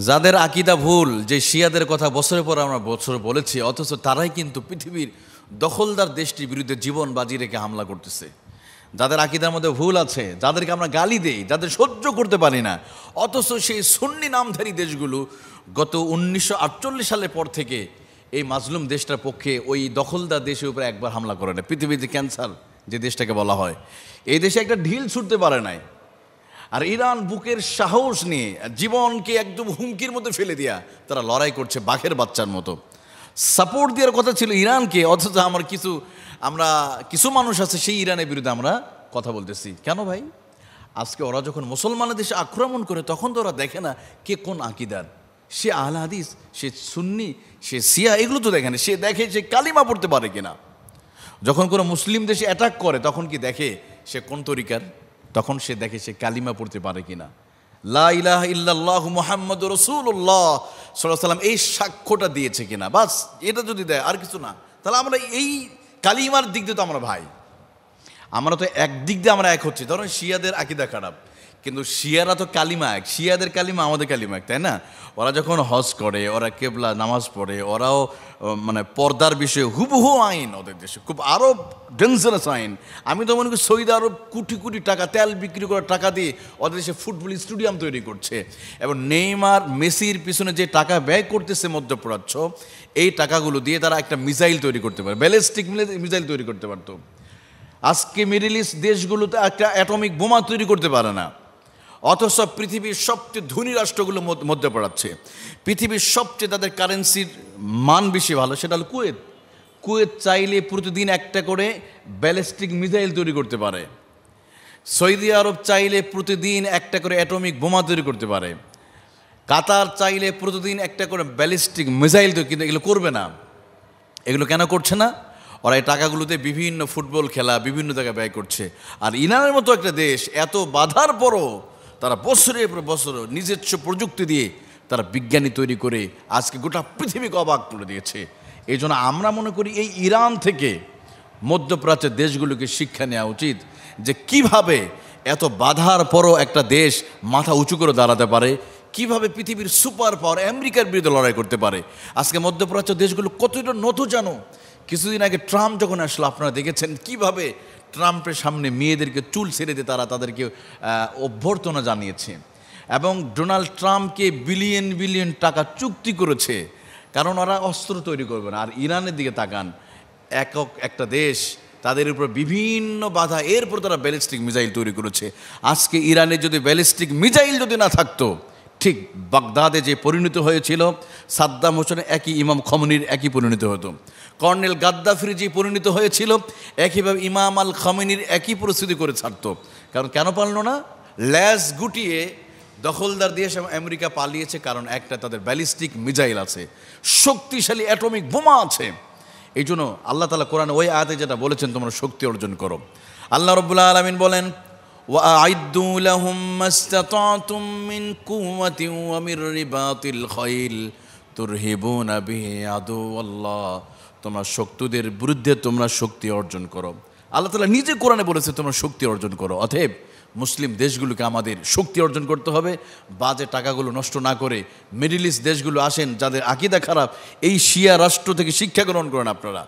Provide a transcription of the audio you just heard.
যাদের আকীদা ভুল, যে শিয়াদের কথা বছরের পর আমরা বছর বলেছি, অথচ তারাই কিন্তু পৃথিবীর দখলদার দেশটির বিরুদ্ধে জীবন বাজি রেখে হামলা করতেছে। যাদের আকীদার মধ্যে ভুল আছে, যাদেরকে আমরা গালি দেই, যাদের সহ্য করতে পারি না, অথচ সেই সুন্নি নামধারী দেশগুলো গত 1948 সালের পর থেকে এই মাজলুম দেশটার পক্ষে ওই দখলদার দেশের উপরে একবার হামলা করে না। পৃথিবীতে ক্যান্সার যে দেশটাকে বলা হয়, এই দেশে একটা ঢিল ছুটতে পারে নাই। আর ইরান বুকের সাহস নিয়ে জীবনকে একদম হুমকির মধ্যে ফেলে দিয়া তারা লড়াই করছে বাঘের বাচ্চার মতো। সাপোর্ট দেওয়ার কথা ছিল ইরানকে, অথচ আমরা কিছু মানুষ আছে সেই ইরানের বিরুদ্ধে আমরা কথা বলতেছি। কেন ভাই? আজকে ওরা যখন মুসলমানের দেশে আক্রমণ করে তখন তো ওরা দেখে না কে কোন আকীদার, সে আহলে হাদিস, সে সুন্নি, সে শিয়া, এগুলো তো দেখে না। সে দেখে সে কালিমা পড়তে পারে কিনা। যখন কোনো মুসলিম দেশে অ্যাটাক করে তখন কি দেখে সে কোন তরিকার, তখন সে দেখে সে কালিমা পড়তে পারে কিনা। লা ইলাহা ইল্লাল্লাহু মুহাম্মাদুর রাসূলুল্লাহ সাল্লাল্লাহু আলাইহি ওয়াসাল্লাম এই সাক্ষ্যটা দিয়েছে কিনা, বাস এটা যদি দেয় আর কিছু না, তাহলে আমরা এই কালিমার দিক দিয়ে তো আমরা ভাই। আমরা তো একদিক দিয়ে আমরা এক হচ্ছি। ধরুন শিয়াদের আকীদা খারাপ, কিন্তু শিয়ারা তো কালিমা এক, শিয়াদের কালিমা আমাদের কালিমা এক, তাই না? ওরা যখন হজ করে, ওরা কেবলা নামাজ পড়ে, ওরাও মানে পর্দার বিষয়ে হুবহু আইন ওদের দেশে, খুব আরও ডেঞ্জারাস আইন। আমি তো মনে করি সৌদি আরব কোটি কোটি টাকা তেল বিক্রি করার টাকা দিয়ে ওদের দেশে ফুটবল স্টেডিয়াম তৈরি করছে, এবং নেইমার মেসির পিছনে যে টাকা ব্যয় করতেছে মধ্যপ্রাচ্য, এই টাকাগুলো দিয়ে তারা একটা মিসাইল তৈরি করতে পারে, ব্যালিস্টিক মিসাইল তৈরি করতে পারতো। আজকে মিডল ইস্ট দেশগুলোতে একটা অ্যাটমিক বোমা তৈরি করতে পারে না, অথচ পৃথিবীর সবচেয়ে ধনী রাষ্ট্রগুলো মধ্যে পড়াচ্ছে। পৃথিবীর সবচেয়ে তাদের কারেন্সির মান বেশি ভালো, সেটা হলো কুয়েত। কুয়েত চাইলে প্রতিদিন একটা করে ব্যালিস্টিক মিসাইল তৈরি করতে পারে। সৌদি আরব চাইলে প্রতিদিন একটা করে অ্যাটমিক বোমা তৈরি করতে পারে। কাতার চাইলে প্রতিদিন একটা করে ব্যালিস্টিক মিসাইল তৈরি, কিন্তু এগুলো করবে না। এগুলো কেন করছে না? ওরা এই টাকাগুলোতে বিভিন্ন ফুটবল খেলা, বিভিন্ন জায়গায় ব্যয় করছে। আর ইরানের মতো একটা দেশ এত বাধার পরও তারা বছরের পর বছর নিজস্ব প্রযুক্তি দিয়ে তারা বিজ্ঞানী তৈরি করে আজকে গোটা পৃথিবীকে অবাক করে দিয়েছে। এই জন্য আমরা মনে করি এই ইরান থেকে মধ্যপ্রাচ্যের দেশগুলোকে শিক্ষা নেওয়া উচিত, যে কিভাবে এত বাধার পরও একটা দেশ মাথা উঁচু করে দাঁড়াতে পারে, কিভাবে পৃথিবীর সুপার পাওয়ার আমেরিকার বিরুদ্ধে লড়াই করতে পারে। আজকে মধ্যপ্রাচ্য দেশগুলো কতটা নত জানো। কিছুদিন আগে ট্রাম্প যখন আসলো, আপনারা দেখেছেন কিভাবে ট্রাম্পের সামনে মেয়েদেরকে চুল ছেড়ে দিয়ে তারা তাদেরকে অভ্যর্থনা জানিয়েছে, এবং ডোনাল্ড ট্রাম্পকে বিলিয়ন বিলিয়ন টাকা চুক্তি করেছে, কারণ ওরা অস্ত্র তৈরি করবে না। আর ইরানের দিকে তাকান, একটা দেশ, তাদের উপর বিভিন্ন বাধা, এরপর তারা ব্যালিস্টিক মিসাইল তৈরি করেছে। আজকে ইরানের যদি ব্যালিস্টিক মিসাইল যদি না থাকতো, ঠিক বাগদাদে যে পরিণত হয়েছিল সাদ্দাম হোসেনের, একই ইমাম খমেনির একই পরিণত হতো। কর্নেল গাদ্দাফির যে পরিণত হয়েছিল, একইভাবে ইমাম আল খমেনির একই পরিস্থিতি করে ছাড়তো। কারণ কেন পারলো না? ল্যাস গুটিয়ে দখলদার দেশ আমেরিকা পালিয়েছে, কারণ একটা তাদের ব্যালিস্টিক মিসাইল আছে, শক্তিশালী অ্যাটমিক বোমা আছে। এই জন্য আল্লাহ তাআলা কোরআনে ওই আয়াতে যেটা বলেছেন, তোমরা শক্তি অর্জন করো। আল্লাহ রাব্বুল আলামিন বলেন, وأعدوا لهم ما استطعتم من قوة ومن رباط الخيل ترهبون به عدو الله। তোমরা শত্রুদের বিরুদ্ধে তোমরা শক্তি অর্জন করো। আল্লাহ তাআলা নিজে কোরআনে বলেছে তোমরা শক্তি অর্জন করো। অতএব মুসলিম দেশগুলোকে আমাদের শক্তি অর্জন করতে হবে, বাজে টাকাগুলো নষ্ট না করে। মিডল ইস্ট দেশগুলো আসেন, যাদের আকীদা খারাপ, এই শিয়া রাষ্ট্র থেকে শিক্ষা গ্রহণ করেন আপনারা।